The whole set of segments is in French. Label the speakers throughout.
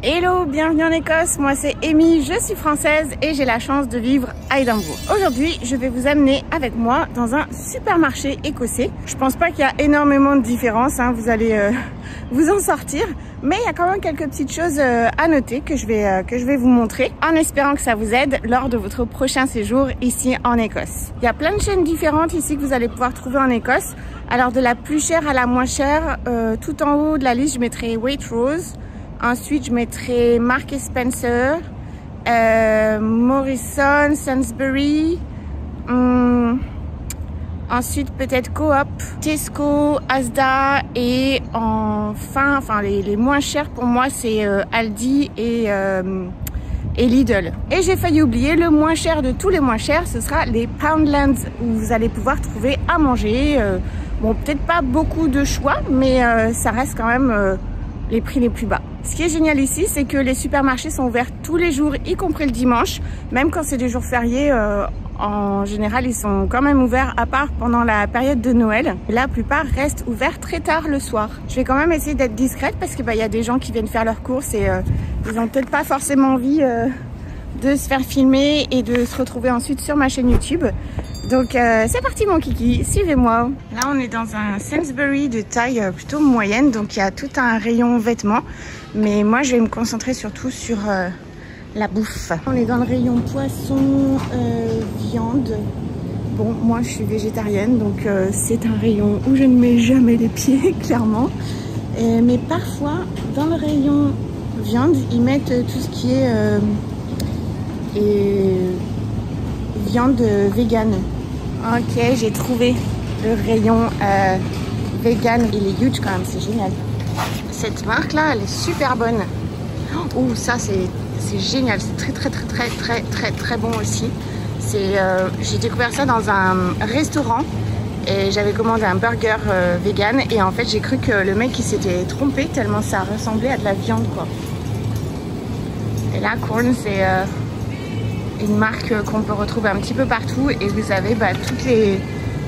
Speaker 1: Hello, bienvenue en Écosse, moi c'est Amy, je suis française et j'ai la chance de vivre à Édimbourg. Aujourd'hui, je vais vous amener avec moi dans un supermarché écossais. Je pense pas qu'il y a énormément de différences, hein, vous allez vous en sortir, mais il y a quand même quelques petites choses à noter que je vais vous montrer en espérant que ça vous aide lors de votre prochain séjour ici en Écosse. Il y a plein de chaînes différentes ici que vous allez pouvoir trouver en Écosse. Alors de la plus chère à la moins chère, tout en haut de la liste, je mettrai Waitrose. Ensuite, je mettrai Marks & Spencer, Morrison, Sainsbury. Ensuite, peut-être Coop, Tesco, Asda. Et enfin les moins chers pour moi, c'est Aldi et Lidl. Et j'ai failli oublier, le moins cher de tous les moins chers, ce sera les Poundland, où vous allez pouvoir trouver à manger. Bon, peut-être pas beaucoup de choix, mais ça reste quand même les prix les plus bas. Ce qui est génial ici, c'est que les supermarchés sont ouverts tous les jours, y compris le dimanche. Même quand c'est des jours fériés, en général, ils sont quand même ouverts, à part pendant la période de Noël. La plupart restent ouverts très tard le soir. Je vais quand même essayer d'être discrète parce que y a des gens qui viennent faire leurs courses et ils n'ont peut-être pas forcément envie de se faire filmer et de se retrouver ensuite sur ma chaîne YouTube. Donc c'est parti mon kiki, suivez-moi. Là on est dans un Sainsbury de taille plutôt moyenne, donc il y a tout un rayon vêtements. Mais moi je vais me concentrer surtout sur la bouffe. On est dans le rayon poisson, viande. Bon, moi je suis végétarienne, donc c'est un rayon où je ne mets jamais les pieds, clairement. Mais parfois, dans le rayon viande, ils mettent tout ce qui est viande vegan. Ok, j'ai trouvé le rayon vegan. Il est huge quand même, c'est génial. Cette marque là, elle est super bonne. Oh, ça c'est génial, c'est très bon aussi. J'ai découvert ça dans un restaurant et j'avais commandé un burger vegan et en fait j'ai cru que le mec il s'était trompé tellement ça ressemblait à de la viande quoi. Et là, Quorn, c'est une marque qu'on peut retrouver un petit peu partout et vous avez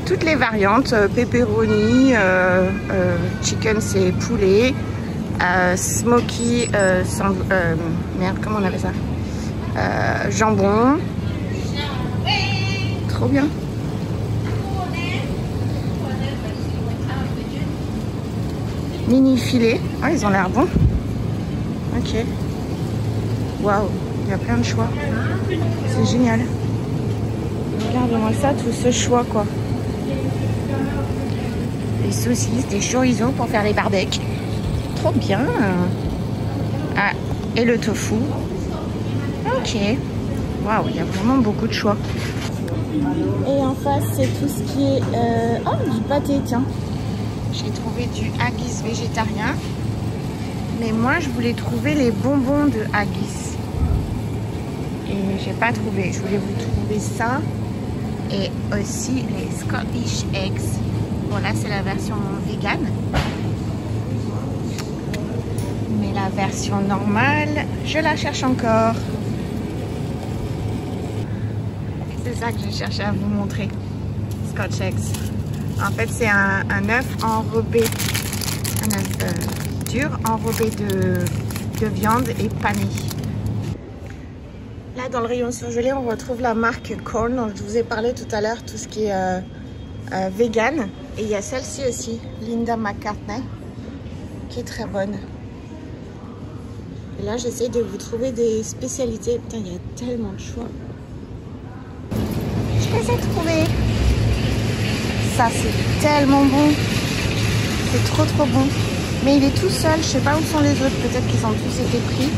Speaker 1: toutes les variantes, pepperoni, chicken c'est poulet, smoky, merde comment on appelle ça, jambon, trop bien. Mini filet, ah ils ont l'air bons. Ok, waouh, il y a plein de choix. C'est génial. Regardez-moi ça, tout ce choix quoi. Des saucisses, des chorizo pour faire les barbecues. Trop bien. Ah, et le tofu. Ok. Waouh, il y a vraiment beaucoup de choix. Et en face, c'est tout ce qui est... Oh, du pâté, tiens. J'ai trouvé du haggis végétarien. Mais moi, je voulais trouver les bonbons de haggis. Et j'ai pas trouvé. Je voulais vous trouver ça. Et aussi les Scottish Eggs. Bon là c'est la version vegan. Mais la version normale, je la cherche encore. C'est ça que je cherchais à vous montrer. Scotch Eggs. En fait c'est un œuf enrobé. Un œuf dur enrobé de viande et pané. Là, dans le rayon surgelé, on retrouve la marque Quorn, dont je vous ai parlé tout à l'heure, tout ce qui est vegan. Et il y a celle-ci aussi, Linda McCartney, qui est très bonne. Et là, j'essaie de vous trouver des spécialités. Putain, il y a tellement de choix. Je vais essayer de trouver. Ça, c'est tellement bon. C'est trop bon. Mais il est tout seul. Je sais pas où sont les autres. Peut-être qu'ils ont tous été pris.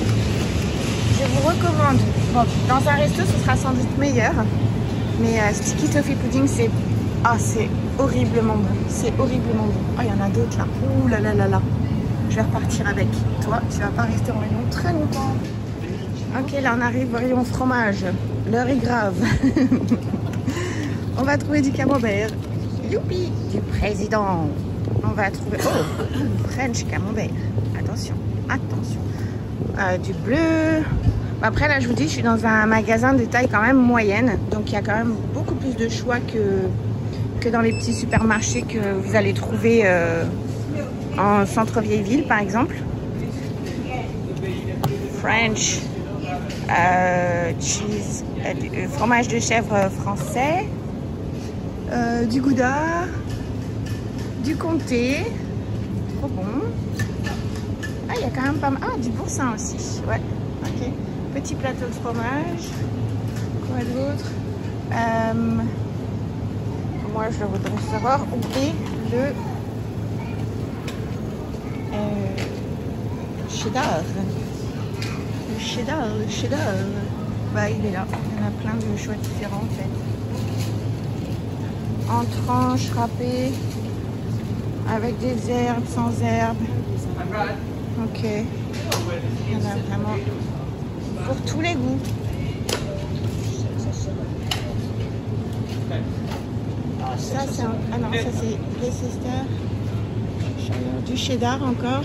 Speaker 1: Je vous recommande. Bon, dans un resto, ce sera sans doute meilleur. Mais Sticky Toffee Pudding, c'est... Ah, c'est horriblement bon. C'est horriblement bon. Oh, il y en a d'autres là. Ouh là là là là. Je vais repartir avec. Toi, tu vas pas rester en rayon très longtemps. Ok, là on arrive au rayon fromage. L'heure est grave. On va trouver du camembert. Youpi! Du président. On va trouver... Oh! French camembert. Attention. Du bleu. Après là je vous dis, je suis dans un magasin de taille quand même moyenne. Donc il y a quand même beaucoup plus de choix que dans les petits supermarchés que vous allez trouver en centre vieille ville par exemple. French cheese, fromage de chèvre français, du Gouda, du Comté, trop bon. Ah, il y a quand même pas mal. Ah, du Boursin aussi, ouais, ok. Petit plateau de fromage, quoi d'autre? Moi, je voudrais savoir où est le cheddar. Le cheddar. Bah, il est là. Il y en a plein de choix différents en fait. En tranches râpées, avec des herbes, sans herbes. Ok. Il y en a vraiment pour tous les goûts. Ça, c'est un... Ah non, ça c'est Leicester. Du cheddar encore.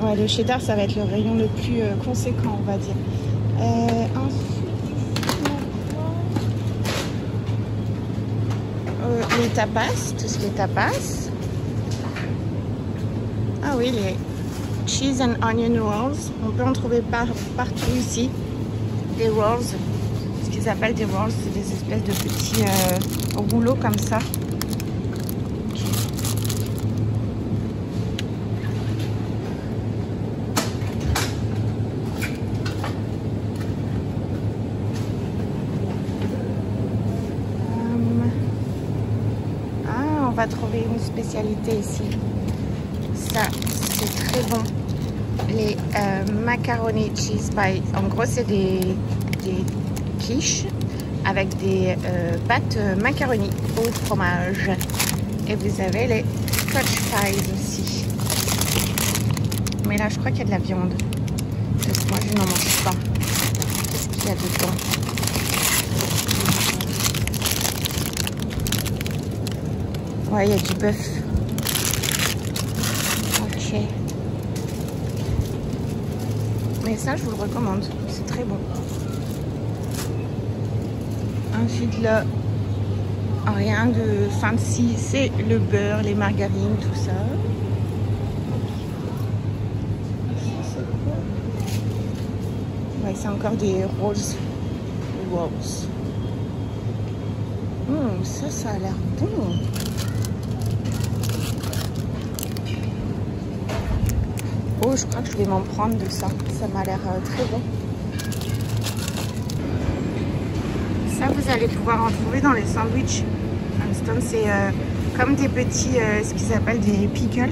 Speaker 1: Ouais, le cheddar, ça va être le rayon le plus conséquent, on va dire. Ensuite, les tapas, tout ce qui est tapas. Ah oui, les cheese and onion rolls. On peut en trouver partout ici. Des rolls, ce qu'ils appellent des rolls, c'est des espèces de petits rouleaux comme ça. On va trouver une spécialité ici. Ça, c'est très bon. Les macaroni cheese pie. En gros, c'est des quiches avec des pâtes macaroni au fromage. Et vous avez les Scotch pies aussi. Mais là, je crois qu'il y a de la viande. Parce que moi, je n'en mange pas. Qu'est-ce qu'il y a dedans? Ouais, il y a du bœuf. Ok. Mais ça, je vous le recommande. C'est très bon. Ensuite, là, rien de fancy. C'est le beurre, les margarines, tout ça. Ouais, c'est encore des rolls. Ça a l'air bon. Oh, je crois que je vais m'en prendre de ça. Ça m'a l'air très bon. Ça, vous allez pouvoir en trouver dans les sandwichs. C'est comme des petits, ce qu'ils appellent des pickles.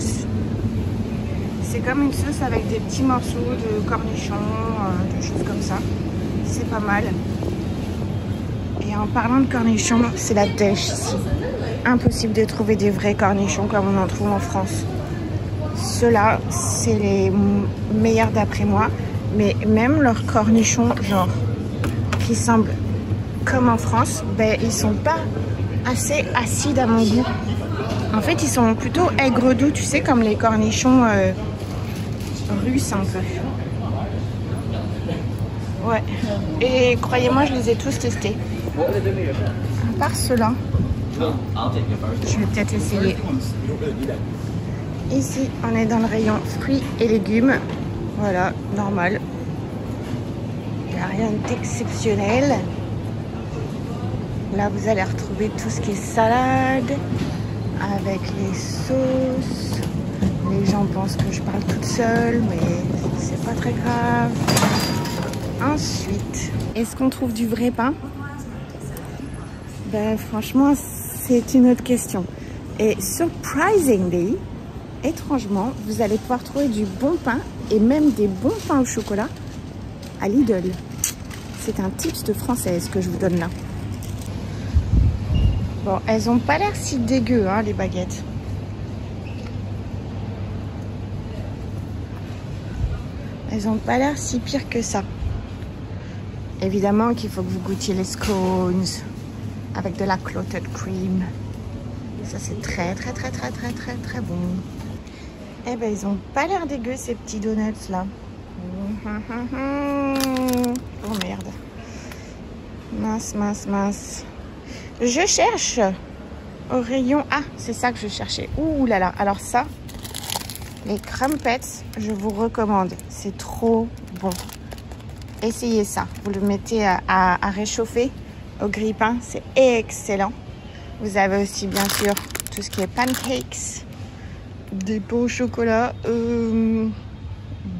Speaker 1: C'est comme une sauce avec des petits morceaux de cornichons, des choses comme ça. C'est pas mal. Et en parlant de cornichons, c'est la dèche ici. Impossible de trouver des vrais cornichons comme on en trouve en France. Ceux-là, c'est les meilleurs d'après moi. Mais même leurs cornichons, genre, qui semblent comme en France, ben, ils sont pas assez acides à mon goût. En fait, ils sont plutôt aigre-doux, tu sais, comme les cornichons russes un peu. Ouais. Et croyez-moi, je les ai tous testés. À part ceux-là, je vais peut-être essayer. Ici, on est dans le rayon fruits et légumes. Voilà, normal. Il n'y a rien d'exceptionnel. Là, vous allez retrouver tout ce qui est salade, avec les sauces. Les gens pensent que je parle toute seule, mais c'est pas très grave. Ensuite, est-ce qu'on trouve du vrai pain? Ben, franchement, c'est une autre question. Et surprisingly, étrangement, vous allez pouvoir trouver du bon pain et même des bons pains au chocolat à Lidl. C'est un tips de française que je vous donne là. Bon, elles ont pas l'air si dégueu, hein, les baguettes. Elles ont pas l'air si pire que ça. Évidemment qu'il faut que vous goûtiez les scones avec de la clotted cream. Ça, c'est très bon. Eh ben, ils ont pas l'air dégueu, ces petits donuts là. Oh merde. Mince. Je cherche au rayon... Ah, c'est ça que je cherchais. Ouh là là. Alors ça, les crumpets, je vous recommande. C'est trop bon, essayez ça. Vous le mettez à réchauffer au grille-pain, c'est excellent. Vous avez aussi bien sûr tout ce qui est pancakes, des pains au chocolat.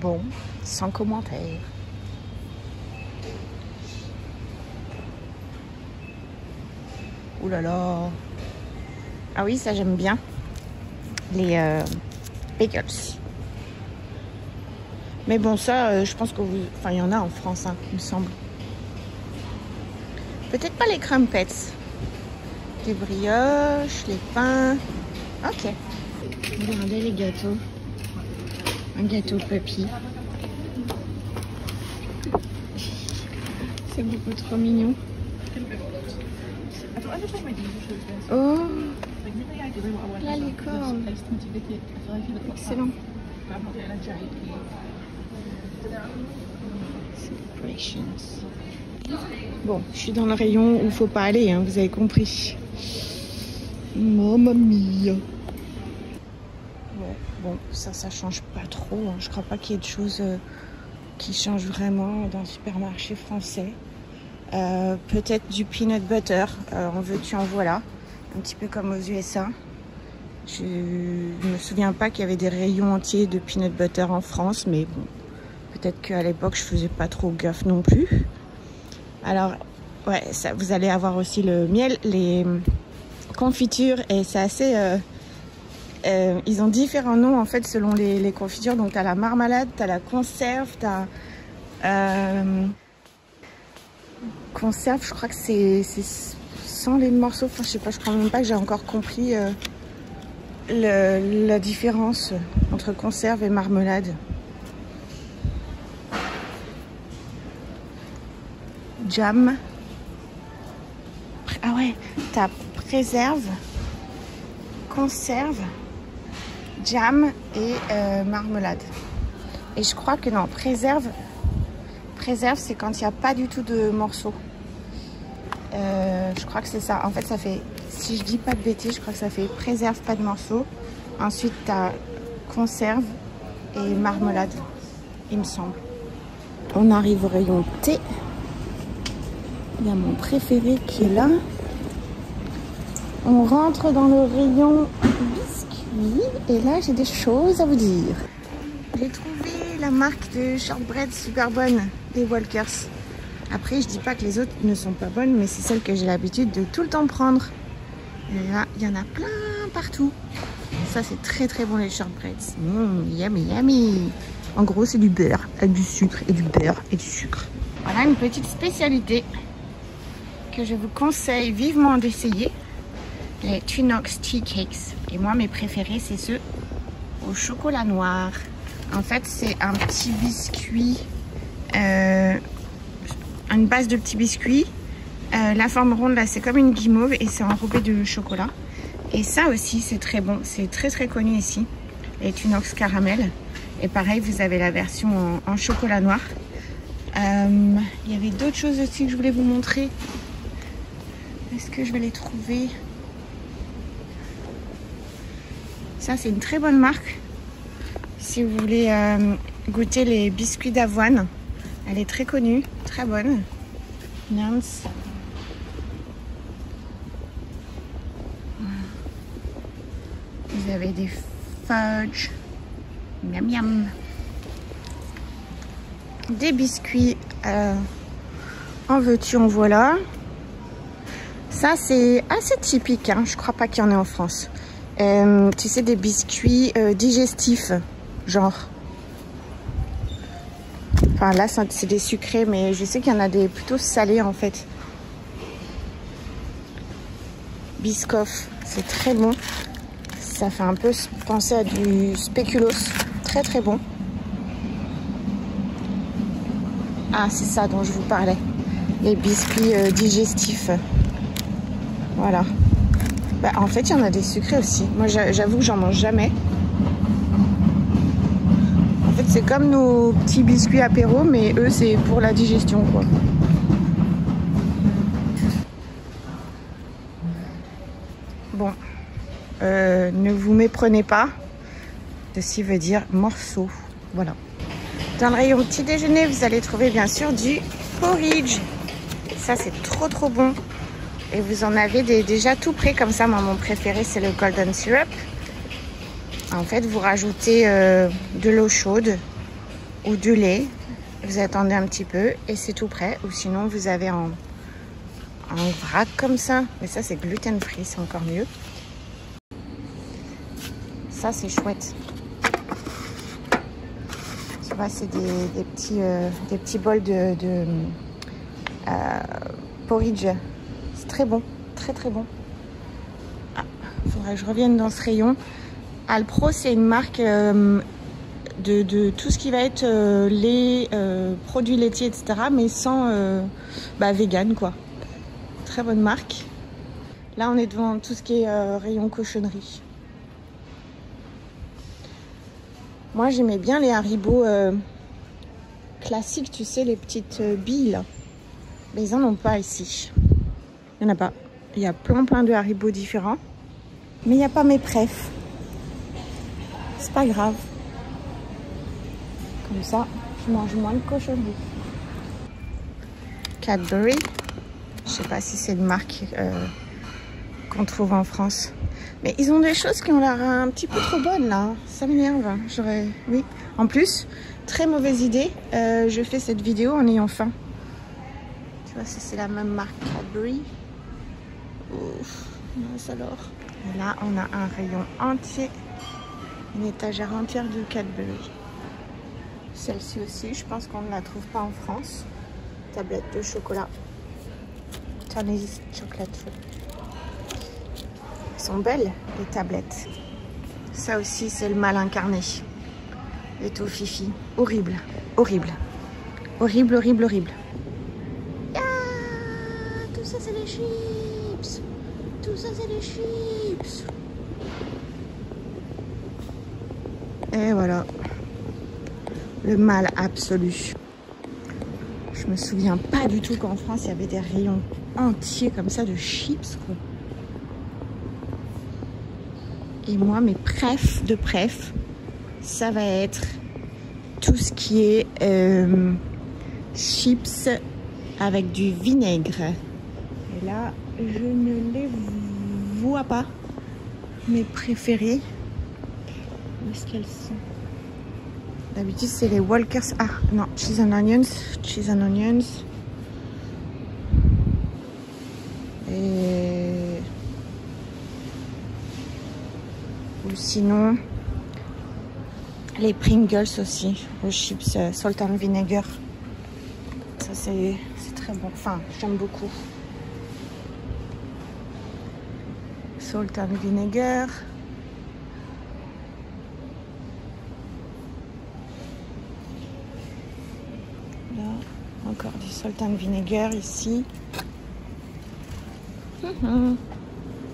Speaker 1: Bon, sans commentaire. Ouh là là. Ah oui, ça j'aime bien. Les bagels. Mais bon, ça, je pense que vous... Enfin, il y en a en France, hein, il me semble. Peut-être pas les crumpets. Les brioches, les pains. Ok. Regardez les gâteaux. Un gâteau puppy. C'est beaucoup trop mignon. Oh, la licorne. Excellent. Bon, je suis dans le rayon où il faut pas aller, hein, vous avez compris. Mamma mia. Ouais, bon, ça change pas trop. Hein. Je crois pas qu'il y ait de choses qui changent vraiment dans le supermarché français. Peut-être du peanut butter, en veux-tu en voilà, un petit peu comme aux USA. Je me souviens pas qu'il y avait des rayons entiers de peanut butter en France, mais bon, peut-être qu'à l'époque je faisais pas trop gaffe non plus. Alors ouais, ça, vous allez avoir aussi le miel, les confitures, et c'est assez ils ont différents noms en fait selon les confitures. Donc tu as la marmelade, tu as la conserve, tu as conserve, je crois que c'est sans les morceaux. Enfin, je sais pas, je crois même pas que j'ai encore compris la différence entre conserve et marmelade. Jam. Ah ouais, t'as préserve, conserve, jam et marmelade. Et je crois que non, préserve, c'est quand il n'y a pas du tout de morceaux. Je crois que c'est ça. En fait, ça fait, si je dis pas de bêtises, je crois que ça fait préserve, pas de morceaux. Ensuite, tu as conserve et marmelade, il me semble. On arrive au rayon thé. Il y a mon préféré qui est là. On rentre dans le rayon biscuits. Et là, j'ai des choses à vous dire. J'ai trouvé la marque de shortbread super bonne des Walkers. Après, je dis pas que les autres ne sont pas bonnes, mais c'est celle que j'ai l'habitude de tout le temps prendre. Et là, il y en a plein partout. Ça, c'est très très bon les shortbreads. Yummy, yummy. En gros, c'est du beurre, avec du sucre et du beurre et du sucre. Voilà une petite spécialité que je vous conseille vivement d'essayer. Les Tunox Tea Cakes. Et moi, mes préférés, c'est ceux au chocolat noir. En fait, c'est un petit biscuit, une base de petits biscuits. La forme ronde, là, c'est comme une guimauve et c'est enrobé de chocolat. Et ça aussi, c'est très bon. C'est très très connu ici. Les Tunox Caramel. Et pareil, vous avez la version en chocolat noir. Il y avait d'autres choses aussi que je voulais vous montrer. Est-ce que je vais les trouver? Ça, c'est une très bonne marque. Si vous voulez goûter les biscuits d'avoine, elle est très connue, très bonne. Nance. Vous avez des fudge. Miam miam. Des biscuits en veux-tu en voilà. Ça, c'est assez typique, hein. Je crois pas qu'il y en ait en France. Tu sais, des biscuits digestifs, genre. Enfin, là, c'est des sucrés, mais je sais qu'il y en a des plutôt salés, en fait. Biscoff, c'est très bon. Ça fait un peu penser à du spéculoos. Très, très bon. Ah, c'est ça dont je vous parlais. Les biscuits digestifs. Voilà. Bah, en fait, il y en a des sucrés aussi. Moi, j'avoue que j'en mange jamais. En fait, c'est comme nos petits biscuits apéro, mais eux, c'est pour la digestion, quoi. Bon. Ne vous méprenez pas. Ceci veut dire morceau. Voilà. Dans le rayon petit déjeuner, vous allez trouver bien sûr du porridge. Ça, c'est trop trop bon. Et vous en avez déjà tout prêt comme ça. Moi, mon préféré, c'est le golden syrup. En fait, vous rajoutez de l'eau chaude ou du lait. Vous attendez un petit peu et c'est tout prêt. Ou sinon, vous avez en vrac comme ça. Mais ça, c'est gluten free, c'est encore mieux. Ça, c'est chouette. Tu vois, c'est des petits bols de porridge. C'est très bon, très très bon. Ah, faudrait que je revienne dans ce rayon. Alpro, c'est une marque de tout ce qui va être lait, produits laitiers, etc. Mais sans vegan, quoi. Très bonne marque. Là, on est devant tout ce qui est rayon cochonnerie. Moi, j'aimais bien les Haribo classiques, tu sais, les petites billes, là. Mais ils en ont pas ici. Il n'y en a pas. Il y a plein de Haribo différents. Mais il n'y a pas mes préfs. C'est pas grave. Comme ça, je mange moins de cochonnerie. Cadbury. Je sais pas si c'est une marque qu'on trouve en France. Mais ils ont des choses qui ont l'air un petit peu trop bonnes là. Ça m'énerve. Oui. En plus, très mauvaise idée. Je fais cette vidéo en ayant faim. Tu vois, c'est la même marque Cadbury. Ouf, mince alors. Et là, on a un rayon entier. Une étagère entière de Cadbury. Celle-ci aussi, je pense qu'on ne la trouve pas en France. Tablette de chocolat. Tony's Chocolate. Elles sont belles, les tablettes. Ça aussi, c'est le mal incarné. Les tout fifi. Horrible, horrible. Horrible, horrible, horrible. Ah, tout ça, c'est les chips. Tout ça, c'est les chips. Et voilà. Le mal absolu. Je me souviens pas du tout qu'en France, il y avait des rayons entiers comme ça de chips, quoi. Et moi, mes préfs de préf, ça va être tout ce qui est chips avec du vinaigre. Et là, je ne les vois pas. Mes préférés. Où est-ce qu'elles sont? D'habitude, c'est les Walkers. Ah, non, cheese and onions. Cheese and onions. Et... ou sinon, les Pringles aussi. Les chips salt and vinegar. Ça, c'est très bon. Enfin, j'aime beaucoup. Salt and vinegar. Encore du salt and vinegar ici.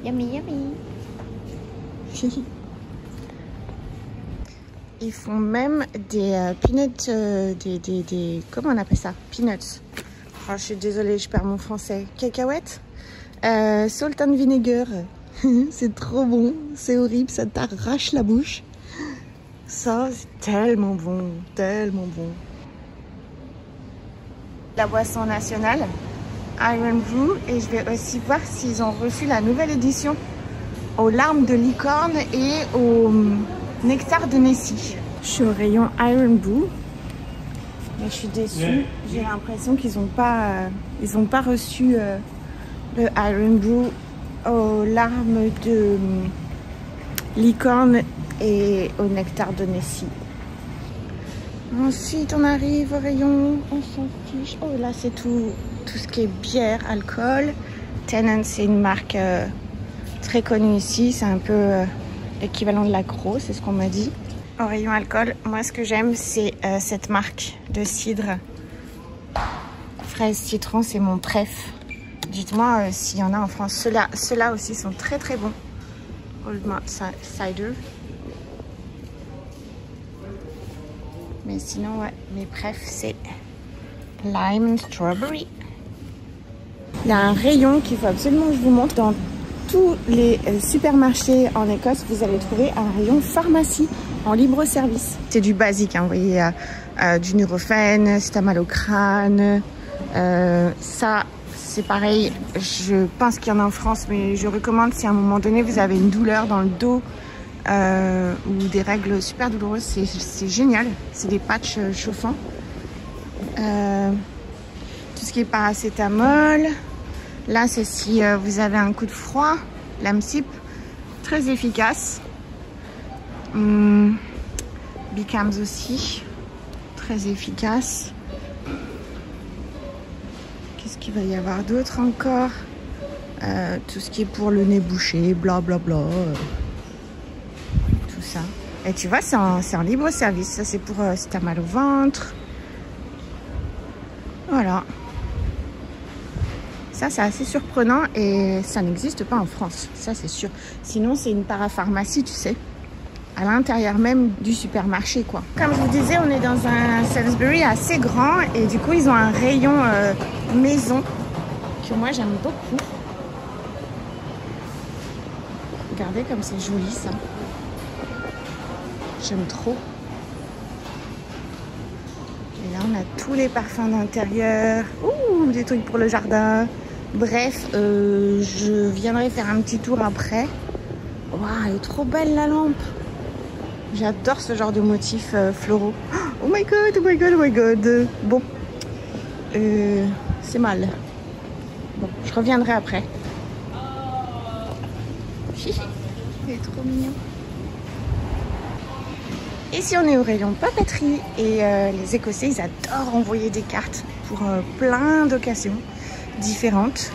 Speaker 1: Yummy, yummy. Ils font même des peanuts, comment on appelle ça? Peanuts. Oh, je suis désolée, je perds mon français. Cacahuètes. Salt and vinegar. C'est trop bon. C'est horrible, ça t'arrache la bouche. Ça, c'est tellement bon. Tellement bon. La boisson nationale, Iron Brew, et je vais aussi voir s'ils ont reçu la nouvelle édition aux larmes de licorne et au nectar de Nessie. Je suis au rayon Iron Brew, mais je suis déçue. J'ai l'impression qu'ils n'ont pas reçu le Iron Brew aux larmes de licorne et au nectar de Nessie. Ensuite, on arrive au rayon, on s'en fiche. Oh, là, c'est tout ce qui est bière, alcool. Tennant, c'est une marque très connue ici. C'est un peu l'équivalent de l'Aggro, c'est ce qu'on m'a dit. Au rayon alcool, moi, ce que j'aime, c'est cette marque de cidre. Fraise citron, c'est mon préf. Dites-moi s'il y en a en France. Ceux-là aussi sont très, très bons. Old Malt Cider. Mais sinon, ouais, mes préfs, c'est lime strawberry. Il y a un rayon qu'il faut absolument que je vous montre. Dans tous les supermarchés en Écosse, vous allez trouver un rayon pharmacie en libre service. C'est du basique, hein, vous voyez, du Nurofen, si t'as mal au crâne. Ça, c'est pareil, je pense qu'il y en a en France, mais je recommande si à un moment donné vous avez une douleur dans le dos ou des règles super douloureuses, c'est génial. C'est des patchs chauffants. Tout ce qui est paracétamol. Là, c'est si vous avez un coup de froid. L'Amsip, très efficace. Bicams aussi, très efficace. Qu'est-ce qu'il va y avoir d'autre encore? Tout ce qui est pour le nez bouché, blablabla. Tout ça. Et tu vois, c'est en libre service. Ça, c'est pour si t'as mal au ventre. Voilà. Ça, c'est assez surprenant et ça n'existe pas en France. Ça, c'est sûr. Sinon, c'est une parapharmacie, tu sais. À l'intérieur même du supermarché, quoi. Comme je vous disais, on est dans un Sainsbury assez grand et du coup, ils ont un rayon maison que moi, j'aime beaucoup. Regardez comme c'est joli, ça. J'aime trop. Et là, on a tous les parfums d'intérieur. Ouh, des trucs pour le jardin. Bref, je viendrai faire un petit tour après. Waouh, elle est trop belle, la lampe. J'adore ce genre de motifs floraux. Oh my god, oh my god, oh my god. Bon, c'est mal. Bon, je reviendrai après. Il est trop mignon. Ici, on est au rayon papeterie et les Écossais, ils adorent envoyer des cartes pour plein d'occasions différentes.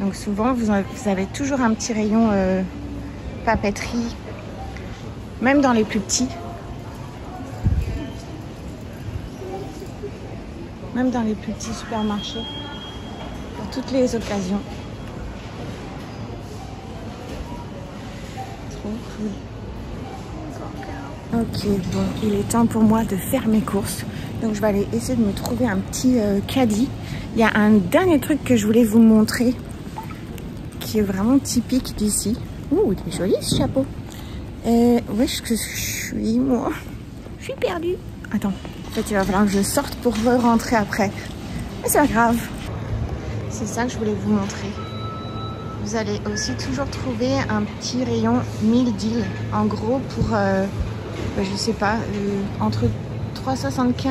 Speaker 1: Donc souvent, vous avez toujours un petit rayon papeterie. Même dans les plus petits. Même dans les plus petits supermarchés. Pour toutes les occasions. Trop cool. Ok, bon, il est temps pour moi de faire mes courses. Donc je vais aller essayer de me trouver un petit caddie. Il y a un dernier truc que je voulais vous montrer. Qui est vraiment typique d'ici. Ouh, il est joli ce chapeau. Où est-ce que je suis, moi? Je suis perdue. Attends, en fait, il va falloir que je sorte pour rentrer après. Mais c'est pas grave. C'est ça que je voulais vous montrer. Vous allez aussi toujours trouver un petit rayon meal deal. En gros, pour, je sais pas, entre 3,75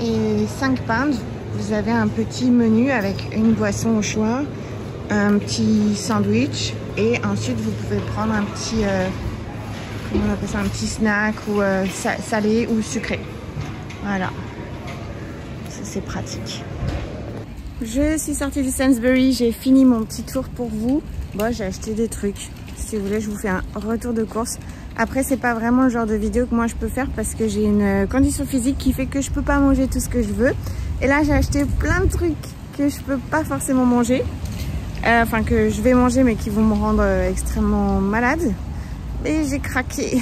Speaker 1: et 5 pounds, vous avez un petit menu avec une boisson au choix, un petit sandwich, et ensuite, vous pouvez prendre un petit... comment on appelle ça, un petit snack ou salé ou sucré. Voilà. Ça, c'est pratique. Je suis sortie du Sainsbury. J'ai fini mon petit tour pour vous. Bon, j'ai acheté des trucs. Si vous voulez, je vous fais un retour de course. Après, c'est pas vraiment le genre de vidéo que moi je peux faire parce que j'ai une condition physique qui fait que je peux pas manger tout ce que je veux. Et là, j'ai acheté plein de trucs que je peux pas forcément manger. Enfin, que je vais manger mais qui vont me rendre extrêmement malade. Et j'ai craqué.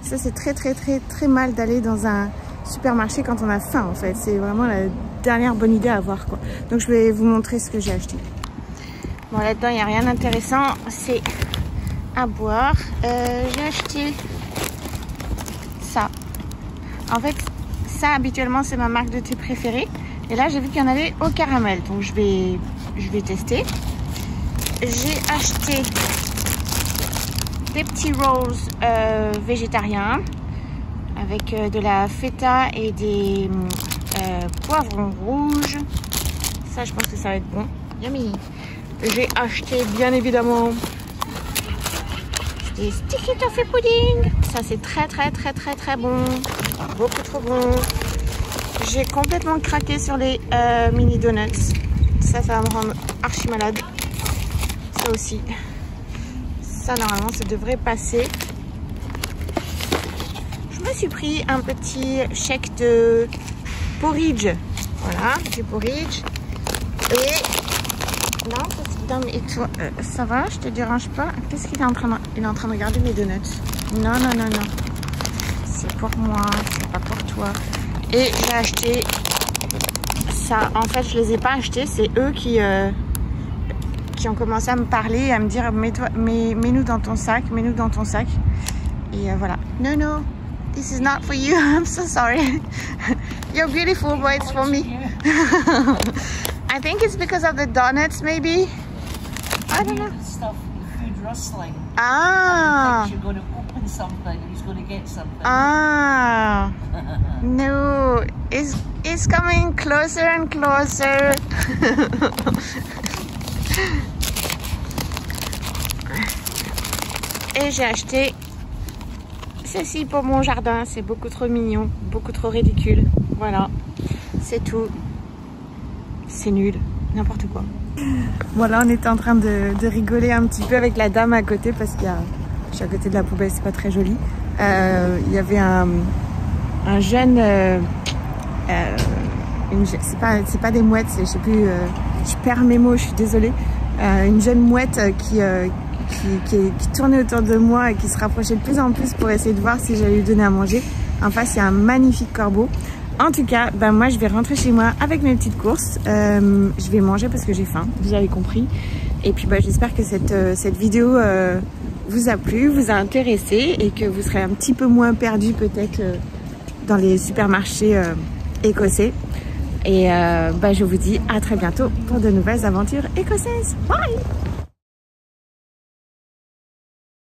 Speaker 1: Ça, c'est très mal d'aller dans un supermarché quand on a faim, en fait. C'est vraiment la dernière bonne idée à avoir, quoi. Donc, je vais vous montrer ce que j'ai acheté. Bon, là-dedans, il n'y a rien d'intéressant. C'est à boire. J'ai acheté ça. En fait, ça, habituellement, c'est ma marque de thé préférée. Et là, j'ai vu qu'il y en avait au caramel. Donc, je vais tester. J'ai acheté... des petits rolls végétariens avec de la feta et des poivrons rouges. Ça, je pense que ça va être bon. Yummy. J'ai acheté, bien évidemment, des sticky toffee pudding. Ça, c'est très bon. Beaucoup trop bon. J'ai complètement craqué sur les mini donuts. Ça va me rendre archi malade. Ça aussi. Ça, normalement, ça devrait passer. Je me suis pris un petit chèque de porridge. Voilà, du porridge. Et non, et toi, ça va, je te dérange pas? Qu'est-ce qu'il est en train de... Il est en train de regarder mes donuts. Non. C'est pour moi, c'est pas pour toi. Et j'ai acheté ça. En fait, je les ai pas achetés. C'est eux qui ont commencé à me parler, à me dire mets-nous dans ton sac, Et voilà. Non, This is not for you. I'm so sorry. You're beautiful, but it's for me. I think it's because of the donuts, maybe. I don't know.
Speaker 2: Stuff, food rustling.
Speaker 1: Ah.
Speaker 2: You're going to open something and he's going to get something.
Speaker 1: Ah. No, it's coming closer and closer. Et j'ai acheté ceci pour mon jardin. C'est beaucoup trop mignon, beaucoup trop ridicule. Voilà, c'est tout. C'est nul, n'importe quoi. Voilà, on était en train de rigoler un petit peu avec la dame à côté parce qu'il y a, je suis à côté de la poubelle, c'est pas très joli. Il y avait un jeune, c'est pas des mouettes, je sais plus, je perds mes mots, je suis désolée. Une jeune mouette qui tournait autour de moi et qui se rapprochait de plus en plus pour essayer de voir si j'allais lui donner à manger. En face, il y a un magnifique corbeau. En tout cas, ben moi, je vais rentrer chez moi avec mes petites courses. Je vais manger parce que j'ai faim, vous avez compris. Et puis, ben, j'espère que cette vidéo vous a plu, vous a intéressé et que vous serez un petit peu moins perdu peut-être dans les supermarchés écossais. Et ben, je vous dis à très bientôt pour de nouvelles aventures écossaises. Bye!